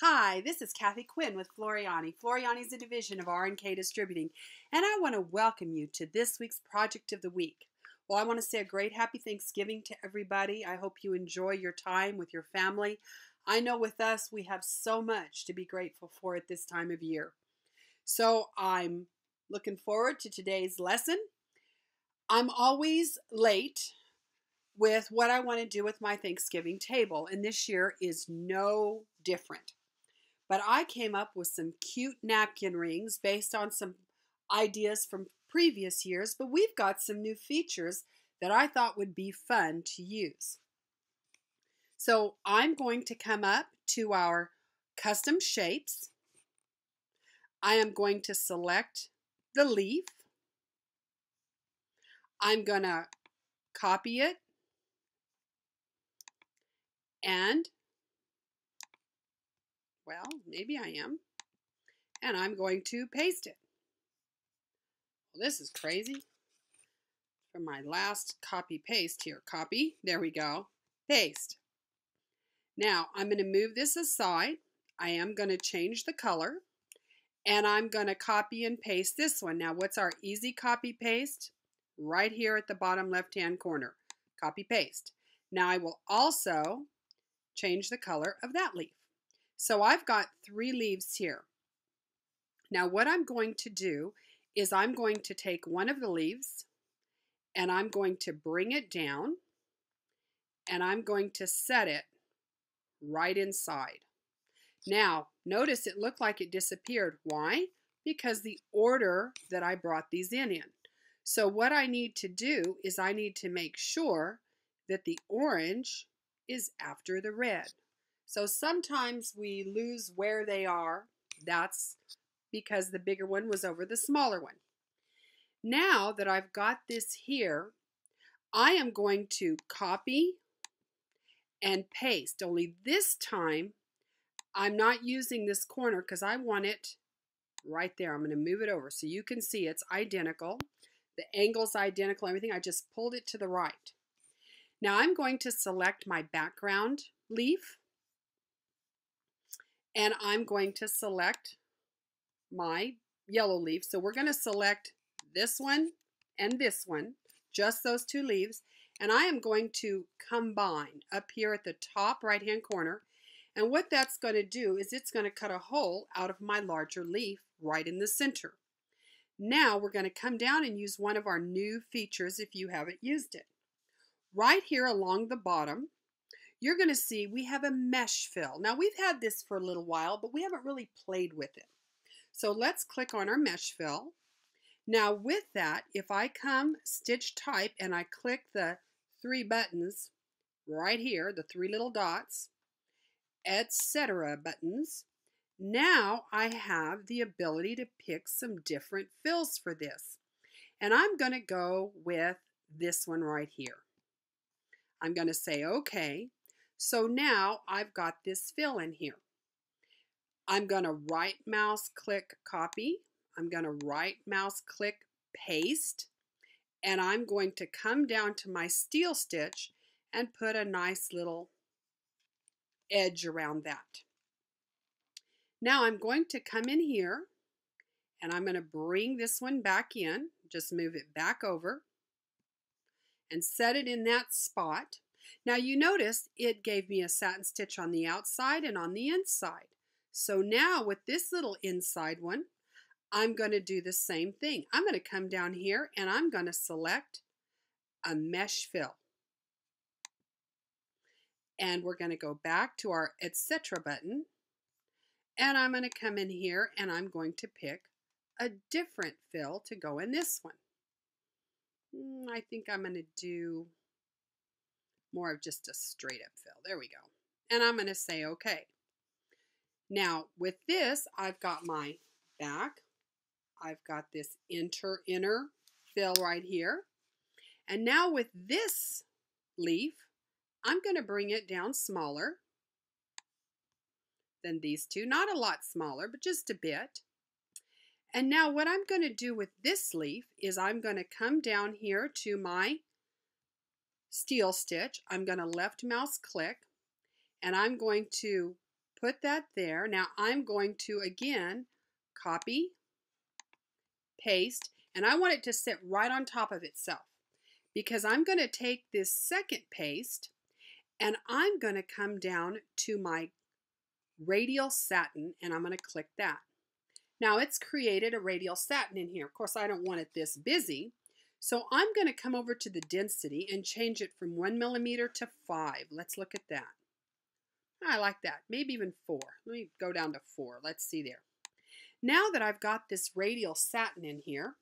Hi, this is Kathi Quinn with Floriani. Floriani is a division of R&K Distributing, and I want to welcome you to this week's Project of the Week. Well, I want to say a great happy Thanksgiving to everybody. I hope you enjoy your time with your family. I know with us, we have so much to be grateful for at this time of year. So I'm looking forward to today's lesson. I'm always late with what I want to do with my Thanksgiving table, and this year is no different. But I came up with some cute napkin rings based on some ideas from previous years, but we've got some new features that I thought would be fun to use. So I'm going to come up to our custom shapes. I am going to select the leaf. I'm going to copy it and, well, maybe I am, and I'm going to paste it. Well, this is crazy. From my last copy paste here. Copy, there we go, paste. Now I'm going to move this aside. I am going to change the color and I'm going to copy and paste this one. Now what's our easy copy paste? Right here at the bottom left hand corner. Copy paste. Now I will also change the color of that leaf. So I've got 3 leaves here. Now what I'm going to do is I'm going to take one of the leaves and I'm going to bring it down and I'm going to set it right inside. Now, notice it looked like it disappeared. Why? Because the order that I brought these in. So what I need to do is I need to make sure that the orange is after the red. So sometimes we lose where they are. That's because the bigger one was over the smaller one. Now that I've got this here, I am going to copy and paste. Only this time, I'm not using this corner because I want it right there. I'm going to move it over so you can see it's identical. The angle's identical, everything. I just pulled it to the right. Now I'm going to select my background leaf and I'm going to select my yellow leaf. So we're going to select this one and this one, just those 2 leaves, and I am going to combine up here at the top right hand corner, and what that's going to do is it's going to cut a hole out of my larger leaf right in the center. Now we're going to come down and use one of our new features if you haven't used it. Right here along the bottom, you're going to see we have a mesh fill. Now we've had this for a little while, but we haven't really played with it. So let's click on our mesh fill. Now with that, if I come stitch type and I click the 3 buttons right here, the 3 little dots, etc. buttons, now I have the ability to pick some different fills for this. And I'm going to go with this one right here. I'm going to say OK. So now I've got this fill in here. I'm going to right mouse click copy. I'm going to right mouse click paste, and I'm going to come down to my steel stitch and put a nice little edge around that. Now I'm going to come in here and I'm going to bring this one back in, just move it back over and set it in that spot. Now you notice it gave me a satin stitch on the outside and on the inside. So now with this little inside one, I'm going to do the same thing. I'm going to come down here and I'm going to select a mesh fill. And we're going to go back to our etc. button. And I'm going to come in here and I'm going to pick a different fill to go in this one. I think I'm going to do more of just a straight up fill. There we go. And I'm going to say OK. Now with this, I've got my back. I've got this inner fill right here. And now with this leaf, I'm going to bring it down smaller than these 2. Not a lot smaller, but just a bit. And now what I'm going to do with this leaf is I'm going to come down here to my steel stitch. I'm going to left mouse click and I'm going to put that there. Now I'm going to again copy, paste, and I want it to sit right on top of itself because I'm going to take this second paste and I'm going to come down to my Radial Satin and I'm going to click that. Now it's created a Radial Satin in here. Of course, I don't want it this busy. So I'm going to come over to the density and change it from 1 millimeter to 5. Let's look at that. I like that. Maybe even 4. Let me go down to 4. Let's see there. Now that I've got this Radial Satin in here,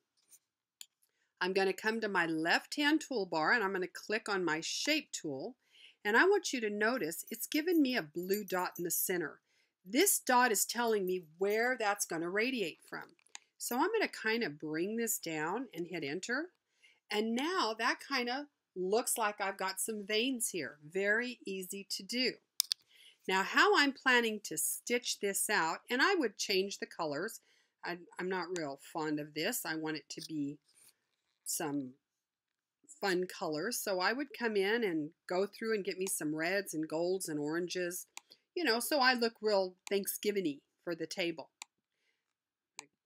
I'm going to come to my left-hand toolbar and I'm going to click on my Shape tool. And I want you to notice it's given me a blue dot in the center. This dot is telling me where that's going to radiate from. So I'm going to kind of bring this down and hit enter. And now that kind of looks like I've got some veins here. Very easy to do. Now how I'm planning to stitch this out, and I would change the colors. I'm not real fond of this. I want it to be some fun colors. So I would come in and go through and get me some reds and golds and oranges, you know, so I look real Thanksgiving-y for the table.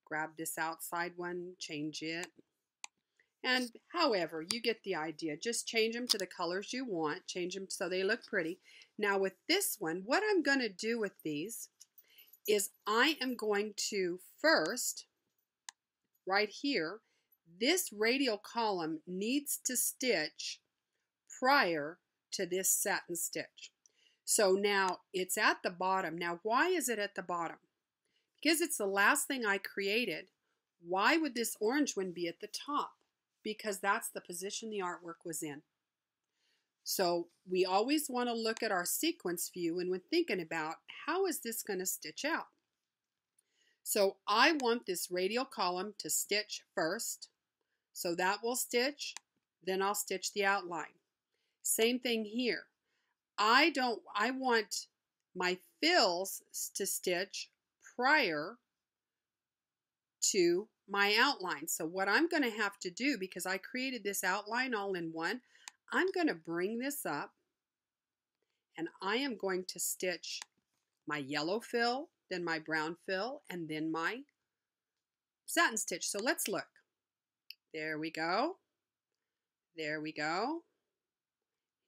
Grab this outside one, change it. And however, you get the idea. Just change them to the colors you want. Change them so they look pretty. Now with this one, what I'm going to do with these is I am going to first, right here, this radial column needs to stitch prior to this satin stitch. So now it's at the bottom. Now why is it at the bottom? Because it's the last thing I created. Why would this orange one be at the top? Because that's the position the artwork was in. So we always want to look at our sequence view and when thinking about how is this going to stitch out. So I want this radial column to stitch first. So that will stitch, then I'll stitch the outline. Same thing here. I want my fills to stitch prior to my outline. So what I'm going to have to do, because I created this outline all in one, I'm going to bring this up and I am going to stitch my yellow fill, then my brown fill, and then my satin stitch. So let's look. There we go. There we go.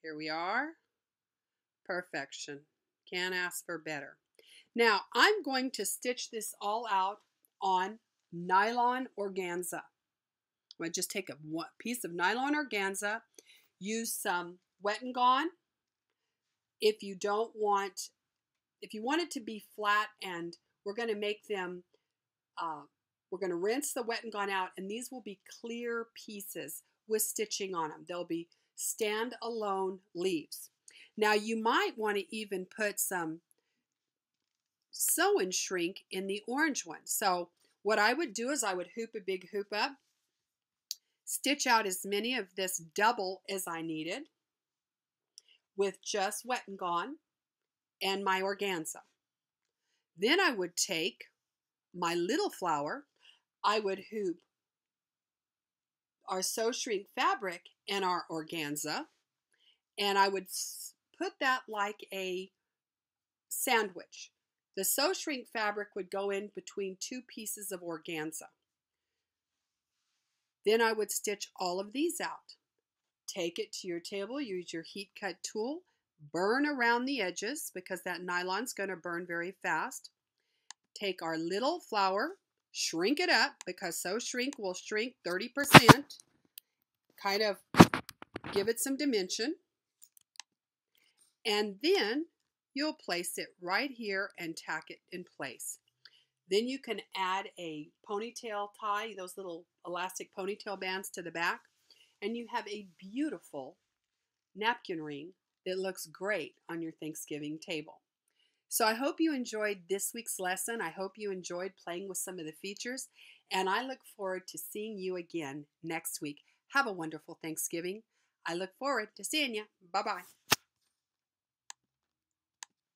Here we are. Perfection. Can't ask for better. Now I'm going to stitch this all out on nylon organza. I'm going to just take a piece of nylon organza, use some Wet and Gone. If you want it to be flat, and we're going to make them, we're going to rinse the Wet and Gone out, and these will be clear pieces with stitching on them. They'll be stand-alone leaves. Now you might want to even put some sew and shrink in the orange one. So what I would do is I would hoop a big hoop up, stitch out as many of this double as I needed with just Wet and Gone and my organza. Then I would take my little flower, I would hoop our sew shrink fabric and our organza, and I would put that like a sandwich. The sew shrink fabric would go in between two pieces of organza. Then I would stitch all of these out. Take it to your table, use your heat cut tool, burn around the edges because that nylon's going to burn very fast. Take our little flower, shrink it up because sew shrink will shrink 30%, kind of give it some dimension, and then you'll place it right here and tack it in place. Then you can add a ponytail tie, those little elastic ponytail bands to the back, and you have a beautiful napkin ring that looks great on your Thanksgiving table. So I hope you enjoyed this week's lesson. I hope you enjoyed playing with some of the features, and I look forward to seeing you again next week. Have a wonderful Thanksgiving. I look forward to seeing you. Bye-bye.